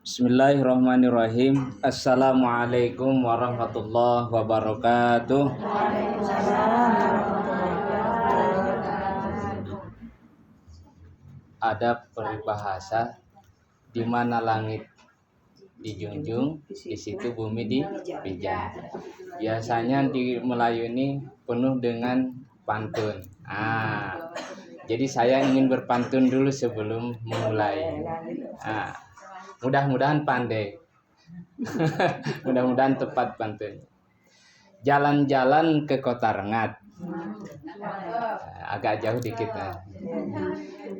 Bismillahirrahmanirrahim. Assalamualaikum warahmatullahi wabarakatuh. Ada peribahasa di mana langit dijunjung, di situ bumi dipijak. Biasanya di Melayu ini penuh dengan pantun. Jadi saya ingin berpantun dulu sebelum memulai. Mudah-mudahan pandai. Mudah-mudahan tepat pantun. Jalan-jalan ke Kota Rengat. Agak jauh dikit.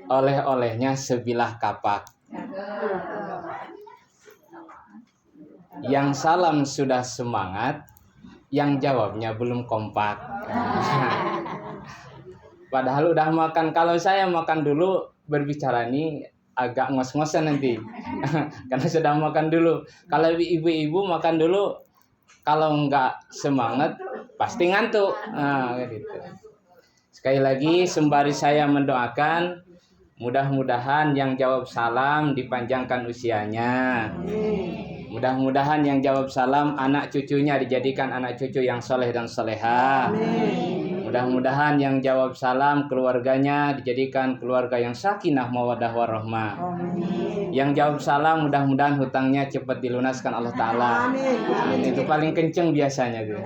Oleh-olehnya sebilah kapak. Yang salam sudah semangat, yang jawabnya belum kompak. Padahal udah makan. Kalau saya makan dulu, berbicara ini agak ngos-ngosan nanti. Karena sudah makan dulu. Kalau ibu-ibu makan dulu, kalau enggak semangat pasti ngantuk. Gitu. Sekali lagi sembari saya mendoakan, mudah-mudahan yang jawab salam dipanjangkan usianya. Mudah-mudahan yang jawab salam anak cucunya dijadikan anak cucu yang soleh dan solehah. Mudah-mudahan yang jawab salam keluarganya dijadikan keluarga yang sakinah mawaddah warahmah. Yang jawab salam mudah-mudahan hutangnya cepat dilunaskan Allah Ta'ala. Itu paling kenceng biasanya tuh.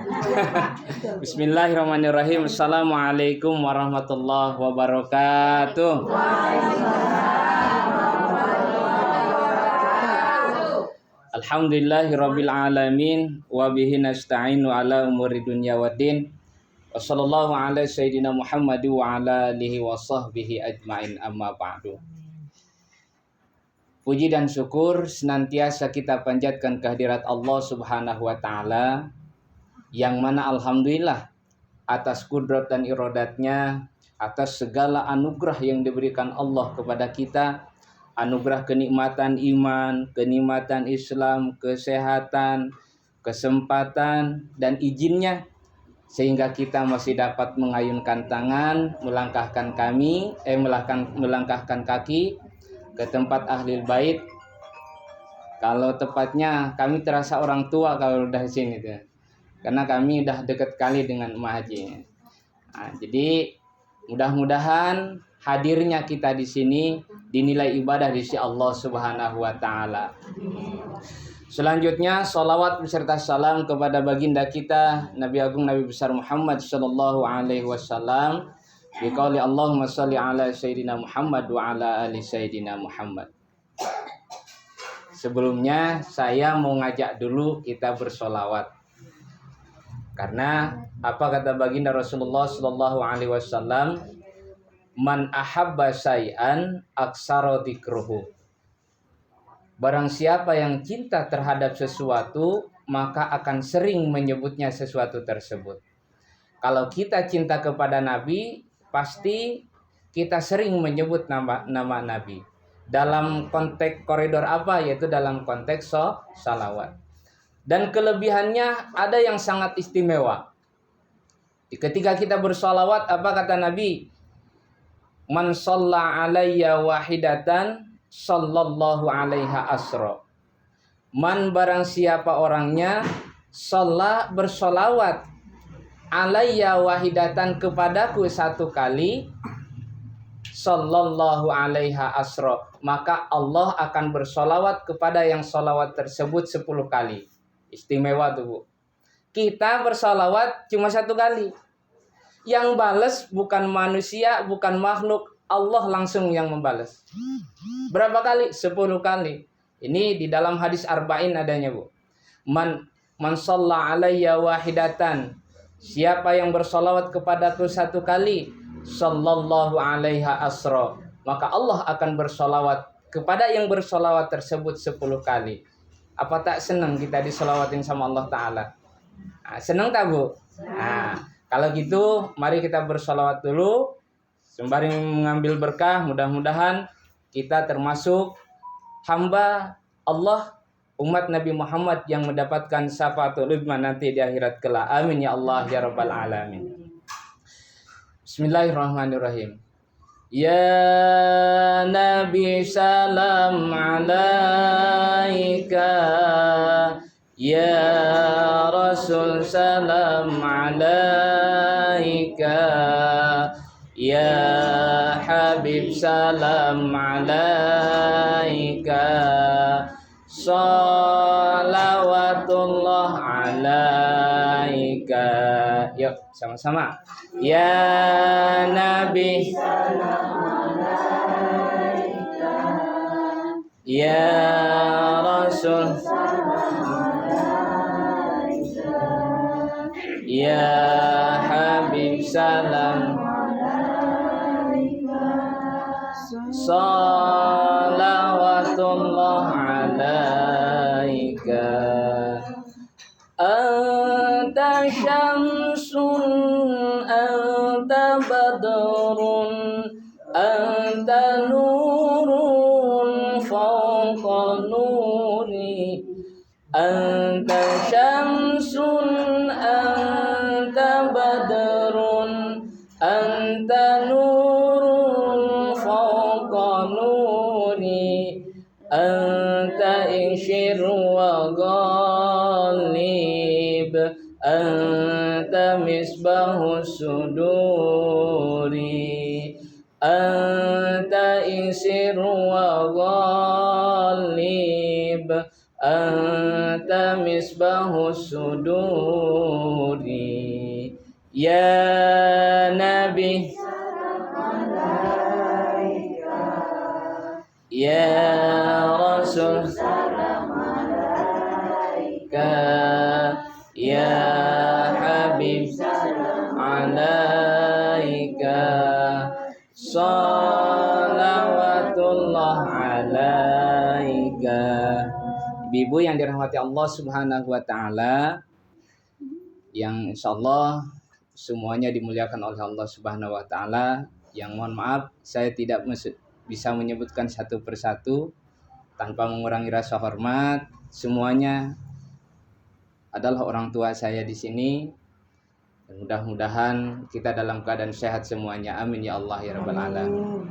Bismillahirrahmanirrahim. Assalamualaikum warahmatullahi wabarakatuh. Alhamdulillahirabbil alamin wa bihi nasta'inu ala umuri dunya waddin. Wassallallahu ala sayyidina Muhammad wa ala alihi wa sahbihi ajmain, amma ba'du. Puji dan syukur senantiasa kita panjatkan kehadirat Allah Subhanahu wa taala, yang mana alhamdulillah atas kudrat dan iradatnya, atas segala anugerah yang diberikan Allah kepada kita, anugerah kenikmatan iman, kenikmatan Islam, kesehatan, kesempatan dan izinnya, sehingga kita masih dapat mengayunkan tangan, melangkahkan kaki ke tempat ahlul bait. Kalau tepatnya kami terasa orang tua kalau udah di sini tuh. Karena kami udah dekat kali dengan Emak Haji. Jadi mudah-mudahan hadirnya kita di sini dinilai ibadah di sisi Allah Subhanahu wa taala. Selanjutnya salawat beserta salam kepada baginda kita Nabi Agung Nabi besar Muhammad sallallahu alaihi wasallam. Biqauli Allahumma shalli ala sayyidina Muhammad wa ala ali sayyidina Muhammad. Sebelumnya saya mau ngajak dulu kita bersolawat. Karena apa kata baginda Rasulullah sallallahu alaihi wasallam? Man ahabba syai'an aksara dzikruhu. Barang siapa yang cinta terhadap sesuatu, maka akan sering menyebutnya sesuatu tersebut. Kalau kita cinta kepada Nabi, pasti kita sering menyebut nama Nabi. Dalam konteks koridor apa? Yaitu dalam konteks salawat. Dan kelebihannya ada yang sangat istimewa. Ketika kita bersalawat, apa kata Nabi? Man shalla alayya wahidatan sallallahu alaiha asra. Man barang siapa orangnya shalla bersolawat alayya wahidatan kepadaku satu kali, sallallahu alaiha asra, maka Allah akan bersolawat kepada yang solawat tersebut 10 kali. Istimewa tuh Bu. Kita bersolawat cuma 1 kali. Yang balas bukan manusia, bukan makhluk, Allah langsung yang membalas. Berapa kali? 10 kali. Ini di dalam hadis arba'in adanya Bu. Man shalla alayya wahidatan. Siapa yang bersolawat kepadaku 1 kali, sallallahu alaiha asra, maka Allah akan bersolawat kepada yang bersolawat tersebut 10 kali. Apa tak senang kita disolawatin sama Allah Ta'ala? Senang tak Bu? Kalau gitu mari kita bersolawat dulu sembari mengambil berkah. Mudah-mudahan kita termasuk hamba Allah, umat Nabi Muhammad yang mendapatkan syafaatul uzma nanti di akhirat kelak. Amin ya Allah ya rabbal alamin. Bismillahirrahmanirrahim. Ya Nabi salam alaika alaika. Ya Rasul salam alaika. Ya Habib salam alaika. Salawatullah alaika. Yuk sama-sama. Ya Nabi Ya Rasul Ya Habib salam Salawatullah alaika. Anta syamsun anta badrun anta nurun fawqa nuri. Anta syamsun anta badrun anta nurun fawqa nuri. Anta insyir wa ghalib. Anta misbahu suduri. Anta insir wa ghalib. Anta misbahu suduri. Ya Nabi Ya Rasul Ya Habib alaika. Salawatullah alaika. Ibu-ibu yang dirahmati Allah Subhanahu wa taala, yang insyaallah semuanya dimuliakan oleh Allah Subhanahu wa taala, yang mohon maaf saya tidak bisa menyebutkan satu persatu tanpa mengurangi rasa hormat. Semuanya adalah orang tua saya di sini. Mudah-mudahan kita dalam keadaan sehat semuanya. Amin ya Allah ya rabbal alamin.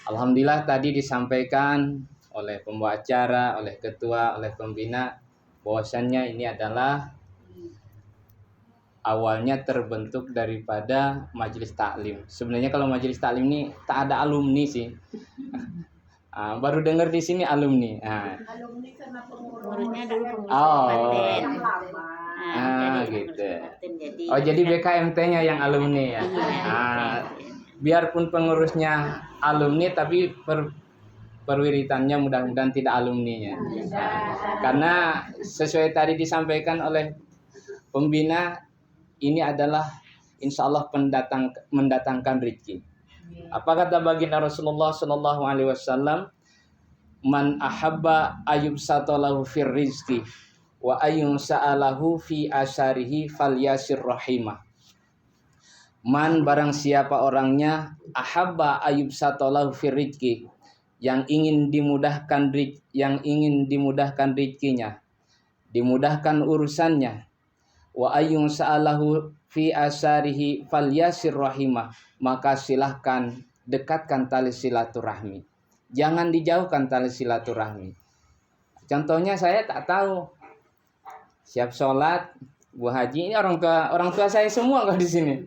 Alhamdulillah tadi disampaikan oleh pembawa acara, oleh ketua, oleh pembina bahwasannya ini adalah awalnya terbentuk daripada majelis taklim. Sebenarnya kalau majelis taklim ini tak ada alumni sih. Baru dengar di sini alumni. Alumni karena pengurusnya dulu pengurus gitu. Oh jadi BKMT-nya yang alumni ya. Biarpun pengurusnya alumni tapi perwiritannya mudah-mudahan tidak alumninya. Karena sesuai tadi disampaikan oleh pembina, ini adalah insya Allah mendatangkan rezeki. Apa kata baginda Rasulullah Sallallahu Alaihi Wasallam? Man ahabba ayub satolahu fir rizki wa ayun sa'alahu fi asyarihi falyasir rahimah. Man barang siapa orangnya ahabba ayub satolahu fir rizki, yang ingin dimudahkan rezekinya, dimudahkan urusannya, wa ayun sa'alahu fi asyarihi falyasir rahimah, maka silahkan dekatkan tali silaturahmi. Jangan dijauhkan tali silaturahmi. Contohnya saya tak tahu. Siap sholat, Bu Haji ini orang tua saya semua kok di sini.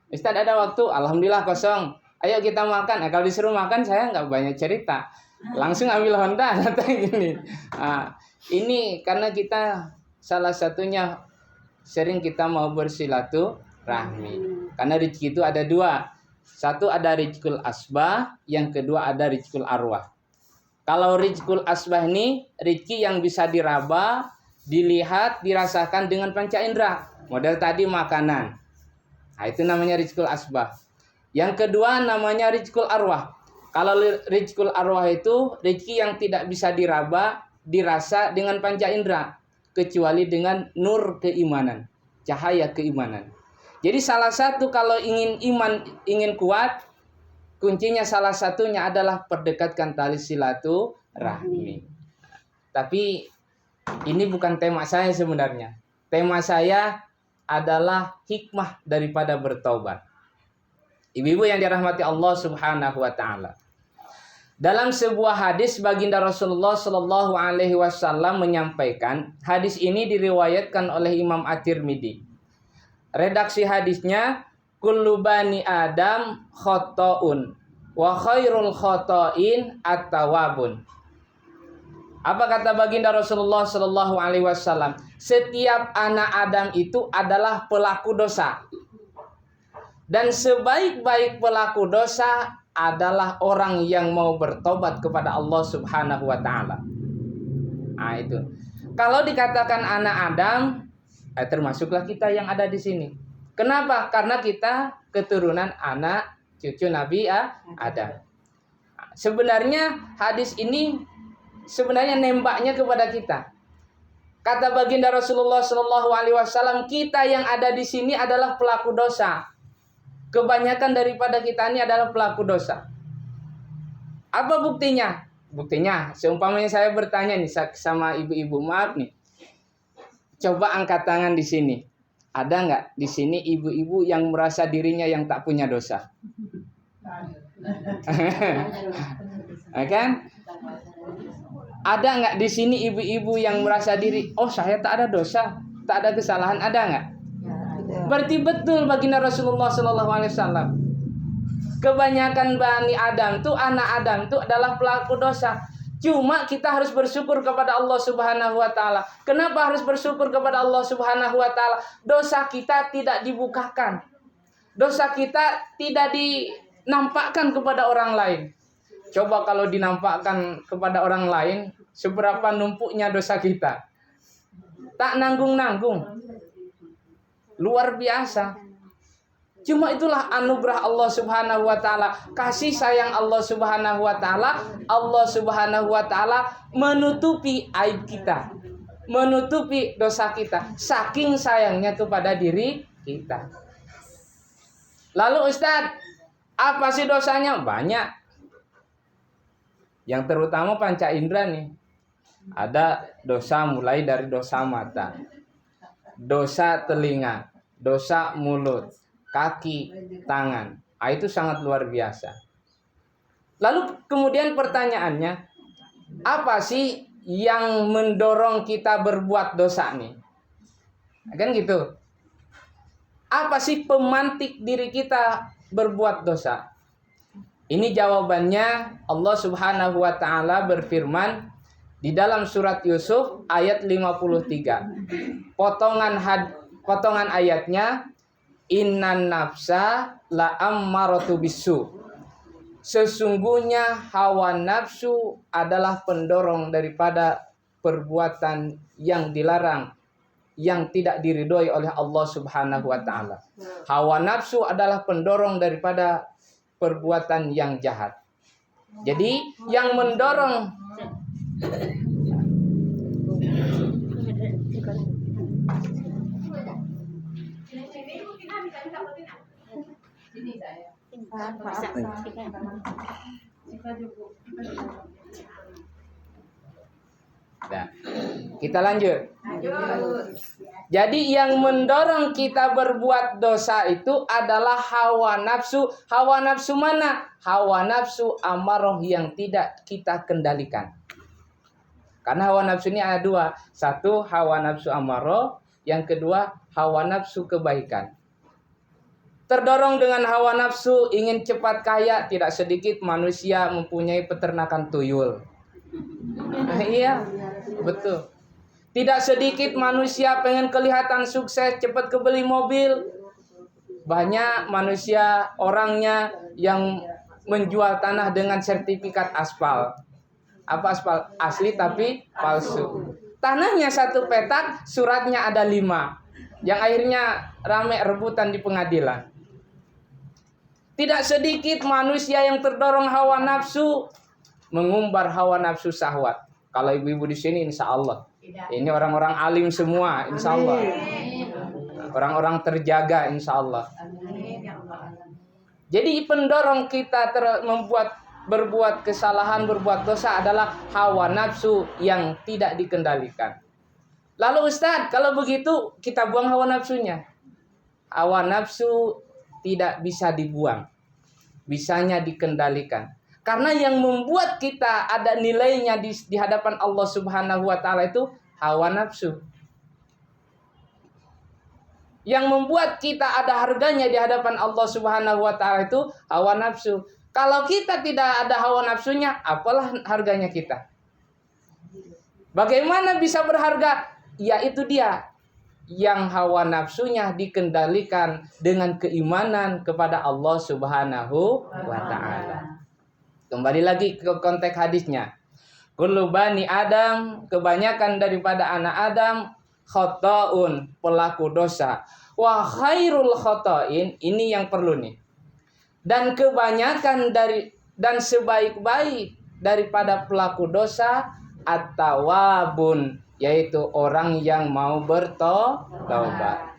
Ustaz ada waktu, alhamdulillah kosong. Ayo kita makan. Kalau disuruh makan saya nggak banyak cerita. Langsung ambil Honda datang gini. Ini karena kita salah satunya sering kita mau bersilaturahmi. Karena rezeki itu ada dua. Satu ada rizqul asbah, yang kedua ada rizqul arwah. Kalau rizqul asbah ini rezeki yang bisa diraba, dilihat, dirasakan dengan panca indera. Model tadi makanan. Nah, itu namanya rizqul asbah. Yang kedua namanya rizqul arwah. Kalau rizqul arwah itu rezeki yang tidak bisa diraba, dirasa dengan panca indera, kecuali dengan nur keimanan, cahaya keimanan. Jadi salah satu kalau ingin iman, ingin kuat, kuncinya salah satunya adalah perdekatkan tali silaturahmi. Tapi ini bukan tema saya sebenarnya. Tema saya adalah hikmah daripada bertaubat. Ibu-ibu yang dirahmati Allah Subhanahu wa taala. Dalam sebuah hadis baginda Rasulullah Shallallahu Alaihi Wasallam menyampaikan, hadis ini diriwayatkan oleh Imam At-Tirmidzi. Redaksi hadisnya, kullu bani Adam khotoun wa khairul khotoin at-tawabun. Apa kata baginda Rasulullah Shallallahu Alaihi Wasallam? Setiap anak Adam itu adalah pelaku dosa, dan sebaik-baik pelaku dosa adalah orang yang mau bertobat kepada Allah Subhanahu Wa Taala. Nah itu. Kalau dikatakan anak Adam, termasuklah kita yang ada di sini. Kenapa? Karena kita keturunan anak cucu Nabi Adam. Sebenarnya hadis ini sebenarnya nembaknya kepada kita. Kata baginda Rasulullah Shallallahu Alaihi Wasallam, kita yang ada di sini adalah pelaku dosa. Kebanyakan daripada kita ini adalah pelaku dosa. Apa buktinya? Buktinya, seumpamanya saya bertanya nih sama ibu-ibu, maaf nih, coba angkat tangan di sini. Ada nggak di sini ibu-ibu yang merasa dirinya yang tak punya dosa? Kan? Ada nggak di sini ibu-ibu yang merasa diri, oh saya tak ada dosa, tak ada kesalahan, ada nggak? Berarti betul baginda Rasulullah Sallallahu Alaihi Wasallam. Kebanyakan bani Adam tuh, anak Adam tuh adalah pelaku dosa. Cuma kita harus bersyukur kepada Allah Subhanahu Wa Taala. Kenapa harus bersyukur kepada Allah Subhanahu Wa Taala? Dosa kita tidak dibukakan, dosa kita tidak dinampakkan kepada orang lain. Coba kalau dinampakkan kepada orang lain, seberapa numpuknya dosa kita? Tak nanggung-nanggung. Luar biasa. Cuma itulah anugerah Allah Subhanahu Wa Taala, kasih sayang Allah Subhanahu Wa Taala. Allah Subhanahu Wa Taala menutupi aib kita, menutupi dosa kita, saking sayangnya kepada diri kita. Lalu Ustadz, apa sih dosanya? Banyak. Yang terutama panca indera nih. Ada dosa mulai dari dosa mata, dosa telinga, dosa mulut, kaki, tangan. Itu sangat luar biasa. Lalu kemudian pertanyaannya, apa sih yang mendorong kita berbuat dosa nih? Kan gitu. Apa sih pemantik diri kita berbuat dosa? Ini jawabannya, Allah Subhanahu Wa Taala berfirman di dalam surat Yusuf ayat 53. Potongan ayatnya, innan nafsa la ammaratu bisu. Sesungguhnya hawa nafsu adalah pendorong daripada perbuatan yang dilarang, yang tidak diridhoi oleh Allah Subhanahu Wa Taala. Hawa nafsu adalah pendorong daripada perbuatan yang jahat. Jadi yang mendorong Nah, kita lanjut. Jadi yang mendorong kita berbuat dosa itu adalah hawa nafsu. Hawa nafsu mana? Hawa nafsu amarah yang tidak kita kendalikan. Karena hawa nafsu ini ada dua. Satu hawa nafsu amarah, yang kedua hawa nafsu kebaikan. Terdorong dengan hawa nafsu ingin cepat kaya, tidak sedikit manusia mempunyai peternakan tuyul. Iya, betul. Tidak sedikit manusia pengen kelihatan sukses, cepat kebeli mobil. Banyak manusia orangnya yang menjual tanah dengan sertifikat aspal. Apa aspal? Asli tapi palsu. Tanahnya satu petak, suratnya ada 5. Yang akhirnya rame rebutan di pengadilan. Tidak sedikit manusia yang terdorong hawa nafsu, mengumbar hawa nafsu syahwat. Kalau ibu-ibu di sini insya Allah. Ini orang-orang alim semua, insya Allah. Orang-orang terjaga, insya Allah. Jadi pendorong kita berbuat kesalahan, berbuat dosa adalah hawa nafsu yang tidak dikendalikan. Lalu Ustadz, kalau begitu kita buang hawa nafsunya. Hawa nafsu tidak bisa dibuang, bisanya dikendalikan. Karena yang membuat kita ada nilainya di hadapan Allah Subhanahu wa taala itu hawa nafsu. Yang membuat kita ada harganya di hadapan Allah Subhanahu wa taala itu hawa nafsu. Kalau kita tidak ada hawa nafsunya, apalah harganya kita? Bagaimana bisa berharga? Yaitu dia yang hawa nafsunya dikendalikan dengan keimanan kepada Allah Subhanahu wa taala. Kembali lagi ke konteks hadisnya. Kullu bani Adam, kebanyakan daripada anak Adam khata'un, pelaku dosa. Wa khairul khata'in, ini yang perlu nih. Dan kebanyakan dan sebaik-baik daripada pelaku dosa at-tawabun, yaitu orang yang mau bertobat.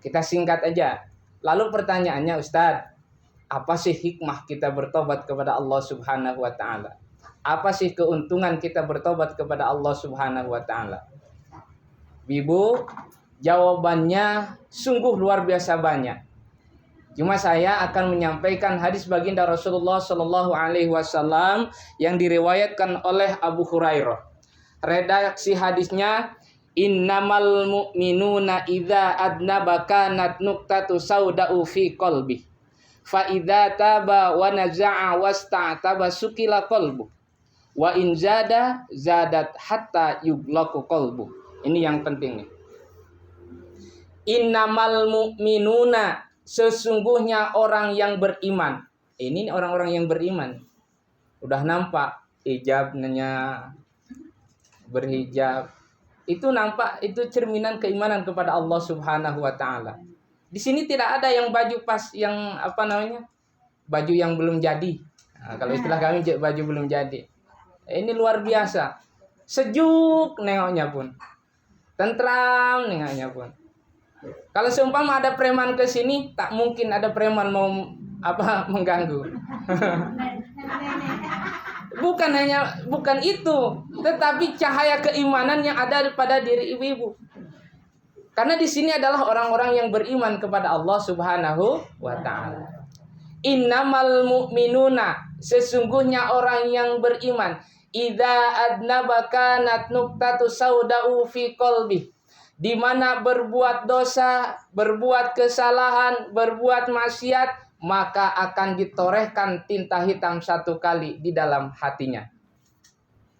Kita singkat aja. Lalu pertanyaannya, Ustadz, apa sih hikmah kita bertobat kepada Allah Subhanahu wa taala? Apa sih keuntungan kita bertobat kepada Allah Subhanahu wa taala? Ibu, jawabannya sungguh luar biasa banyak. Cuma saya akan menyampaikan hadis baginda Rasulullah Shallallahu alaihi wasallam yang diriwayatkan oleh Abu Hurairah. Redaksi hadisnya, innamal mu'minuna idza adnaba kanat nuqtatu sauda'u fi qalbi. Fa idza taba wa naza'a wasta'taba sukila qalbu. Wa in zada zadat hatta yughlaqu qalbu. Ini yang penting nih. Innamal mu'minuna, sesungguhnya orang yang beriman. Ini orang-orang yang beriman. Udah nampak hijabnya, berhijab. Itu nampak, itu cerminan keimanan kepada Allah Subhanahu wa taala. Di sini tidak ada yang baju pas yang apa namanya? Baju yang belum jadi. Nah, kalau istilah kami baju belum jadi. Ini luar biasa. Sejuk nengoknya pun. Tentram nengoknya pun. Kalau seumpama ada preman ke sini, tak mungkin ada preman mau mengganggu. Bukan itu, tetapi cahaya keimanan yang ada pada diri ibu-ibu. Karena di sini adalah orang-orang yang beriman kepada Allah Subhanahu wa taala. Innamal mu'minuna, sesungguhnya orang yang beriman, idza adnaba kanat nuqtatu sauda'u fi qalbi. Di mana berbuat dosa, berbuat kesalahan, berbuat maksiat, maka akan ditorehkan tinta hitam 1 kali di dalam hatinya.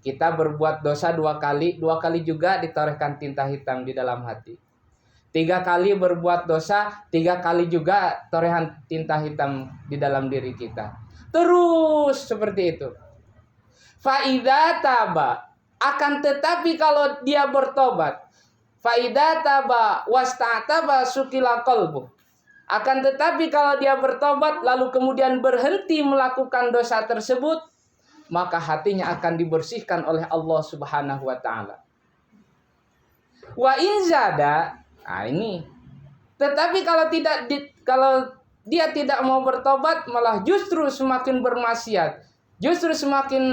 Kita berbuat dosa 2 kali juga ditorehkan tinta hitam di dalam hati. 3 kali berbuat dosa, 3 kali juga torehan tinta hitam di dalam diri kita. Terus seperti itu. Fa'idha taba, akan tetapi kalau dia bertobat, fa'idha taba wasta'taba sukila qalbu. Akan tetapi kalau dia bertobat lalu kemudian berhenti melakukan dosa tersebut, maka hatinya akan dibersihkan oleh Allah Subhanahu wa taala. Wa in zada, nah ini. Tetapi kalau dia tidak mau bertobat, malah justru semakin bermaksiat, justru semakin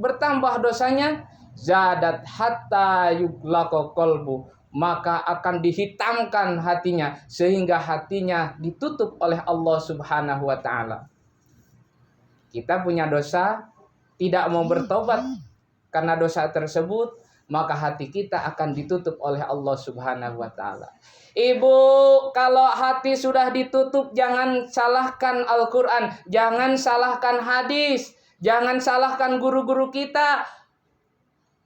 bertambah dosanya, zadat hatta yughlaqu qalbu, maka akan dihitamkan hatinya sehingga hatinya ditutup oleh Allah Subhanahu wa taala. Kita punya dosa, tidak mau bertobat karena dosa tersebut, maka hati kita akan ditutup oleh Allah Subhanahu wa taala. Ibu, kalau hati sudah ditutup, jangan salahkan Al-Qur'an, jangan salahkan hadis, jangan salahkan guru-guru kita.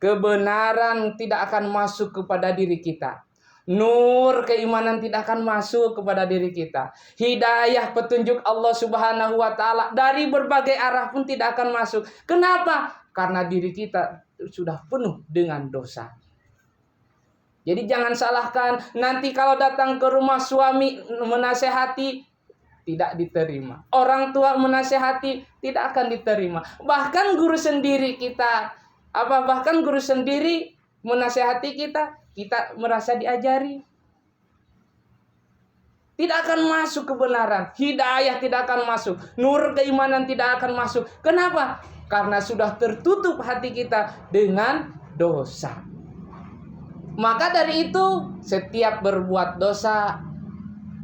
Kebenaran tidak akan masuk kepada diri kita. Nur keimanan tidak akan masuk kepada diri kita. Hidayah petunjuk Allah Subhanahu wa taala dari berbagai arah pun tidak akan masuk. Kenapa? Karena diri kita sudah penuh dengan dosa. Jadi jangan salahkan, nanti kalau datang ke rumah suami menasehati tidak diterima. Orang tua menasehati tidak akan diterima. Bahkan guru sendiri menasehati kita merasa diajari. Tidak akan masuk kebenaran, hidayah tidak akan masuk, nur keimanan tidak akan masuk. Kenapa? Karena sudah tertutup hati kita dengan dosa. Maka dari itu, setiap berbuat dosa,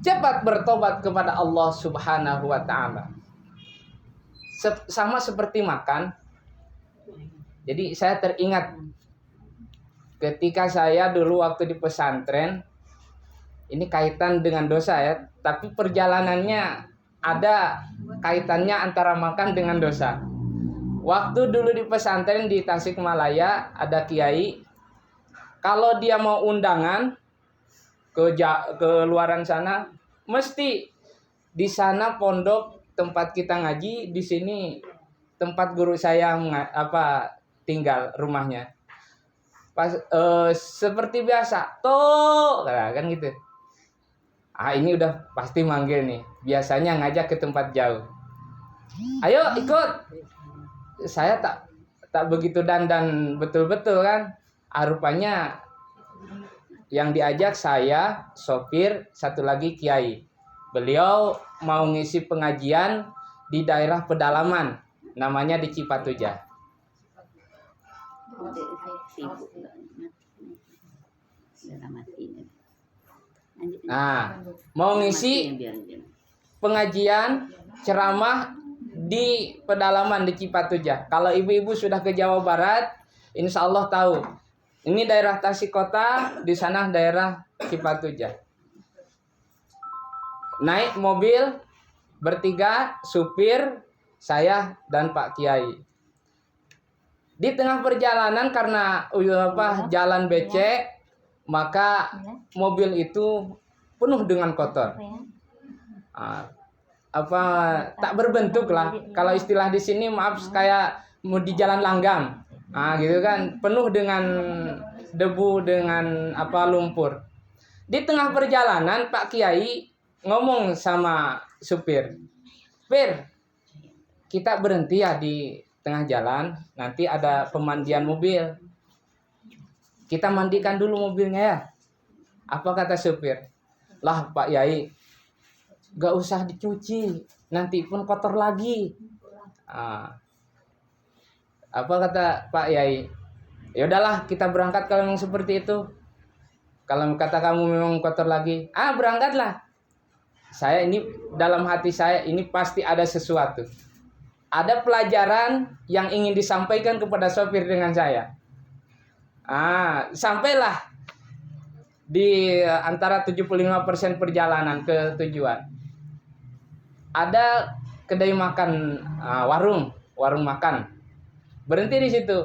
cepat bertobat kepada Allah Subhanahu wa taala. sama seperti makan. Jadi saya teringat ketika saya dulu waktu di pesantren, ini kaitan dengan dosa ya, tapi perjalanannya ada kaitannya antara makan dengan dosa. Waktu dulu di pesantren di Tasikmalaya ada kiai, kalau dia mau undangan ke luaran sana, mesti di sana pondok tempat kita ngaji, di sini tempat guru saya tinggal rumahnya. Pas seperti biasa, toh kan gitu. Ini udah pasti manggil nih. Biasanya ngajak ke tempat jauh. Ayo ikut. Saya tak begitu dandan betul-betul kan. Rupanya yang diajak saya, sopir, satu lagi kiai. Beliau mau ngisi pengajian di daerah pedalaman, namanya di Cipatujah. Nah, mau ngisi pengajian ceramah di pedalaman di Cipatujah. Kalau ibu-ibu sudah ke Jawa Barat, insya Allah tahu. Ini daerah Tasik Kota, di sana daerah Cipatujah. Naik mobil bertiga, supir, saya dan Pak Kiai. Di tengah perjalanan karena jalan becek, maka mobil itu penuh dengan kotor. Tak berbentuk lah. Kalau istilah di sini maaf kayak mau di jalan langgam. Gitu kan, penuh dengan debu, dengan lumpur. Di tengah perjalanan Pak Kiai ngomong sama supir, "Pir, kita berhenti ya di tengah jalan, nanti ada pemandian mobil. Kita mandikan dulu mobilnya ya." Apa kata supir? "Lah Pak Yai, gak usah dicuci, nanti pun kotor lagi." Apa kata Pak Yai? "Ya udahlah, kita berangkat kalau memang seperti itu. Kalau kata kamu memang kotor lagi, berangkatlah." Saya ini dalam hati saya ini pasti ada sesuatu. Ada pelajaran yang ingin disampaikan kepada sopir dengan saya. Sampailah di antara 75% perjalanan ke tujuan. Ada kedai makan, warung makan. Berhenti di situ.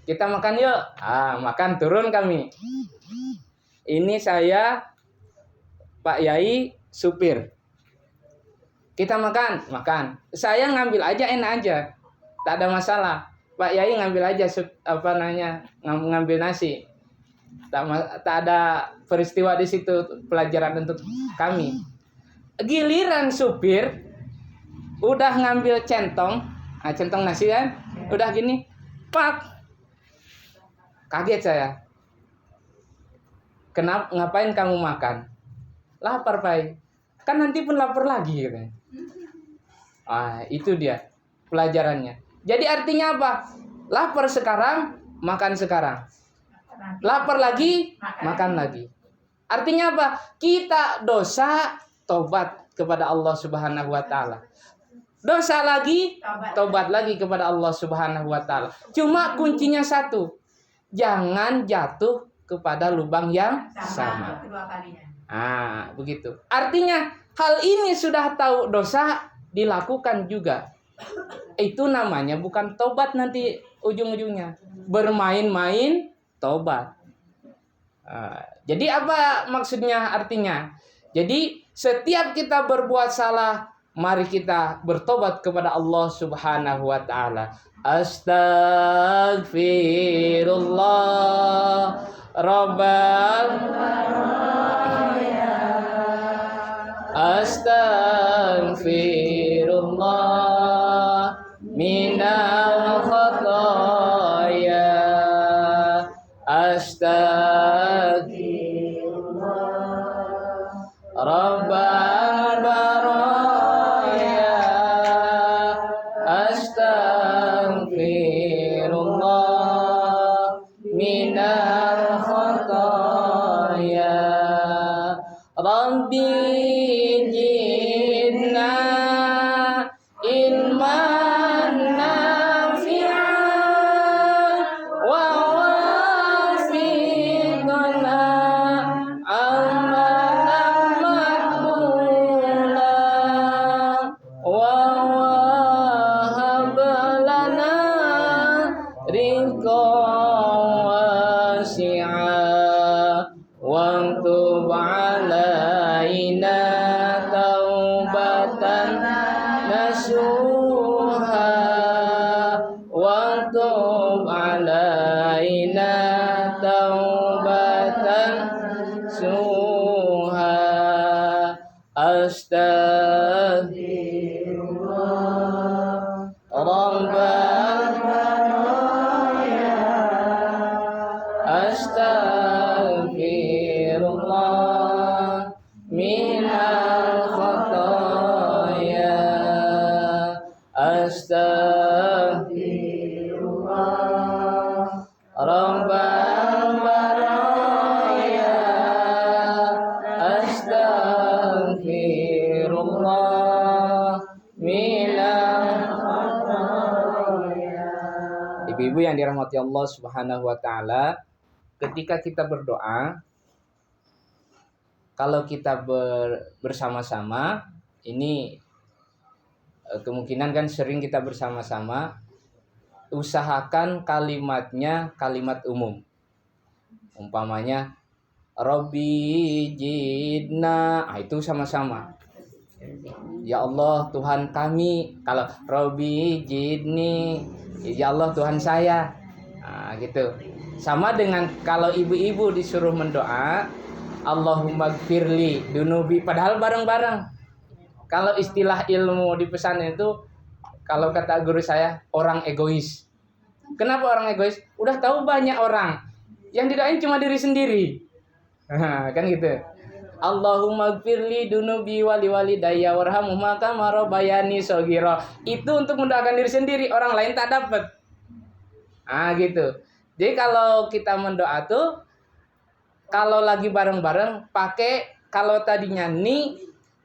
Kita makan yuk. Makan, turun kami. Ini saya, Pak Yai, supir. Kita makan. Saya ngambil aja, enak aja. Tak ada masalah. Pak Yai ngambil aja ngambil nasi. Tak ada peristiwa di situ, pelajaran untuk kami. Giliran supir udah ngambil centong nasi kan, udah gini, pak, kaget saya. Ngapain kamu makan? Lapar Pak, kan nanti pun lapar lagi gitu. Itu dia pelajarannya. Jadi artinya apa? Lapar sekarang, makan sekarang. Lapar lagi, makan lagi. Artinya apa? Kita dosa, tobat kepada Allah Subhanahu wa taala. Dosa lagi, tobat lagi kepada Allah Subhanahu wa taala. Cuma kuncinya satu. Jangan jatuh kepada lubang yang sama. Begitu. Artinya hal ini sudah tahu dosa, dilakukan juga. Itu namanya bukan tobat nanti ujung-ujungnya. Bermain-main tobat. Jadi apa maksudnya, artinya? Jadi setiap kita berbuat salah, mari kita bertobat kepada Allah Subhanahu wa taala. Astaghfirullah Rabbal Astaghfirullah minal khataaya. Astaghfirullah Rabbal baraya. Astaghfirullah minal khataaya. Rabbi jidna ilma رزقا واسعا واكتب علينا توبة نصوحا واكتب علينا توبة نصوحا Astaghfirullah Rabbana Astaghfirullah minal khataya Astaghfirullah Rabbal baraya Astaghfirullah minal khataya. Ibu-ibu yang dirahmati Allah Subhanahu wa taala, ketika kita berdoa, kalau kita bersama-sama, ini kemungkinan kan sering kita bersama-sama, usahakan kalimatnya kalimat umum. Umpamanya Robbi jidna, itu sama-sama. Ya Allah Tuhan kami. Kalau Robbi jidni, ya Allah Tuhan saya. Nah, gitu. Sama dengan kalau ibu-ibu disuruh mendoa Allahumma gfirli dunubi, padahal bareng-bareng. Kalau istilah ilmu di pesantren itu, kalau kata guru saya, orang egois. Kenapa orang egois? Udah tahu banyak orang, yang didoain cuma diri sendiri. Kan gitu. Allahumma gfirli dunubi wali walidayya warhamhuma kama rabbayani shaghira. Itu untuk mendoakan diri sendiri, orang lain tak dapat. Gitu. Jadi kalau kita mendoa tuh, kalau lagi bareng-bareng pakai, kalau tadinya ni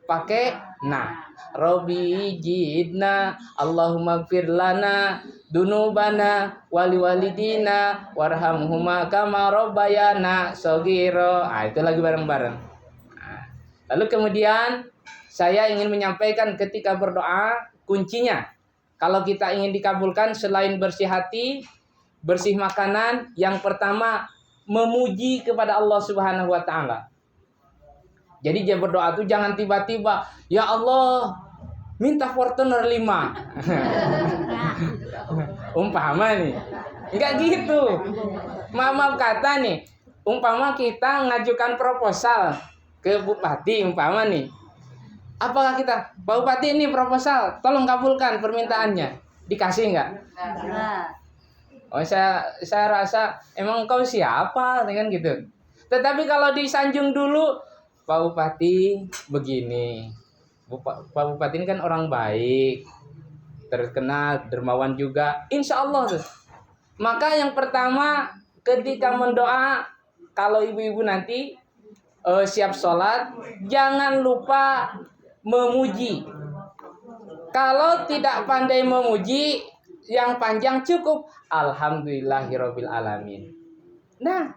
pakai na. Robbi jidna Allahumma gfir lana dunubana wali walidina warhamhuma kama rabbayana shaghira. Itu lagi bareng-bareng. Lalu kemudian saya ingin menyampaikan ketika berdoa, kuncinya kalau kita ingin dikabulkan selain bersih hati, bersih makanan, yang pertama memuji kepada Allah Subhanahu wa taala. Jadi dia berdoa tuh jangan tiba-tiba, ya Allah, minta Fortuner 5. Umpama nih. Enggak gitu. Maaf kata nih, umpama kita ngajukan proposal ke Bupati umpama nih. Apakah kita, Pak Bupati ini proposal, tolong kabulkan permintaannya. Dikasih enggak? Oh, saya rasa emang kau siapa kan gitu. Tetapi kalau disanjung dulu, Pak Bupati begini. Pak Bupati ini kan orang baik, terkenal, dermawan juga, insya Allah tuh. Maka yang pertama ketika mendoa, kalau ibu-ibu nanti siap sholat, jangan lupa memuji. Kalau tidak pandai memuji, yang panjang cukup alhamdulillahirabbil alamin. Nah,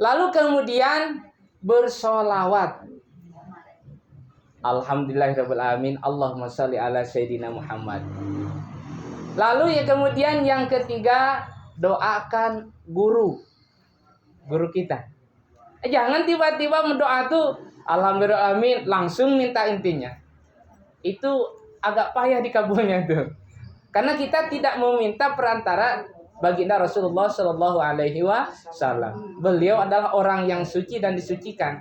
lalu kemudian bersolawat. Alhamdulillahirabbil alamin, Allahumma shalli ala sayyidina Muhammad. Lalu ya kemudian yang ketiga, doakan guru kita. Jangan tiba-tiba mendoa tuh alhamdulillah amin langsung minta intinya. Itu agak payah dikabulnya tuh. Karena kita tidak meminta perantara baginda Rasulullah Shallallahu Alaihi Wasallam. Beliau adalah orang yang suci dan disucikan.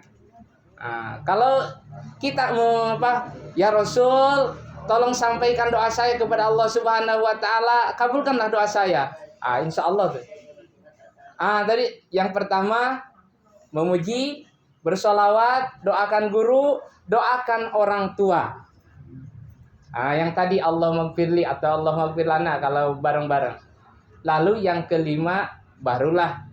Kalau kita mau ya Rasul, tolong sampaikan doa saya kepada Allah Subhanahu Wa Taala, kabulkanlah doa saya. Insya Allah tuh. Tadi yang pertama memuji, bersolawat, doakan guru, doakan orang tua. Yang tadi Allah maghfirli atau Allah maghfir lana kalau bareng-bareng. Lalu yang kelima barulah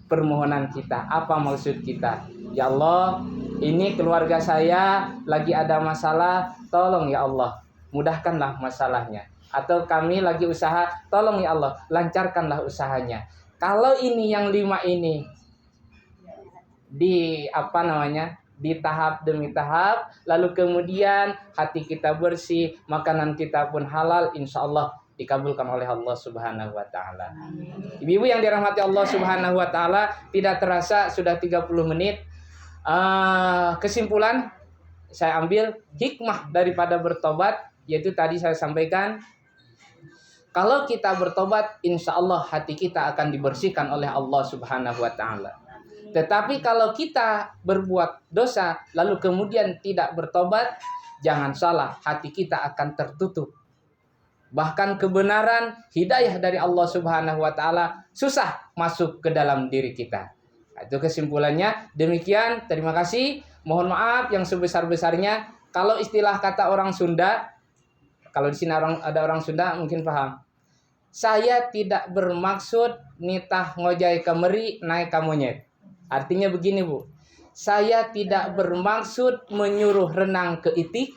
permohonan kita. Apa maksud kita? Ya Allah, ini keluarga saya lagi ada masalah, tolong ya Allah, mudahkanlah masalahnya. Atau kami lagi usaha, tolong ya Allah, lancarkanlah usahanya. Kalau ini yang 5 ini di tahap demi tahap, lalu kemudian hati kita bersih, makanan kita pun halal, insya Allah dikabulkan oleh Allah Subhanahu wa taala. Ibu-ibu yang dirahmati Allah Subhanahu wa taala, tidak terasa sudah 30 menit. Kesimpulan saya ambil hikmah daripada bertobat, yaitu tadi saya sampaikan, kalau kita bertobat, insya Allah hati kita akan dibersihkan oleh Allah Subhanahu wa taala. Tetapi kalau kita berbuat dosa lalu kemudian tidak bertobat, jangan salah, hati kita akan tertutup. Bahkan kebenaran, hidayah dari Allah Subhanahu wa taala susah masuk ke dalam diri kita. Itu kesimpulannya. Demikian, terima kasih. Mohon maaf yang sebesar-besarnya. Kalau istilah kata orang Sunda, kalau di sini ada orang Sunda mungkin paham. Saya tidak bermaksud nitah ngojai kemeri naik ke monyet. Artinya begini, Bu. Saya tidak bermaksud menyuruh renang ke itik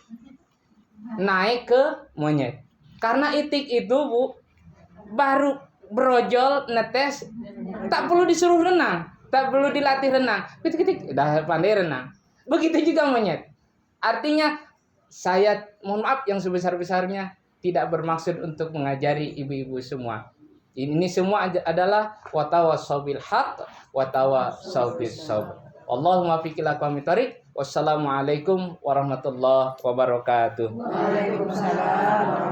naik ke monyet. Karena itik itu, Bu, baru brojol netes, tak perlu disuruh renang, tak perlu dilatih renang. Ketik-ketik udah pandai renang. Begitu juga monyet. Artinya saya mohon maaf yang sebesar-besarnya tidak bermaksud untuk mengajari ibu-ibu semua. Ini semua adalah watawassaw bil haqq watawassaw bis sabr. Allahumma fiqil aqwamit thoriq. Wassalamualaikum warahmatullahi wabarakatuh. Waalaikumsalam.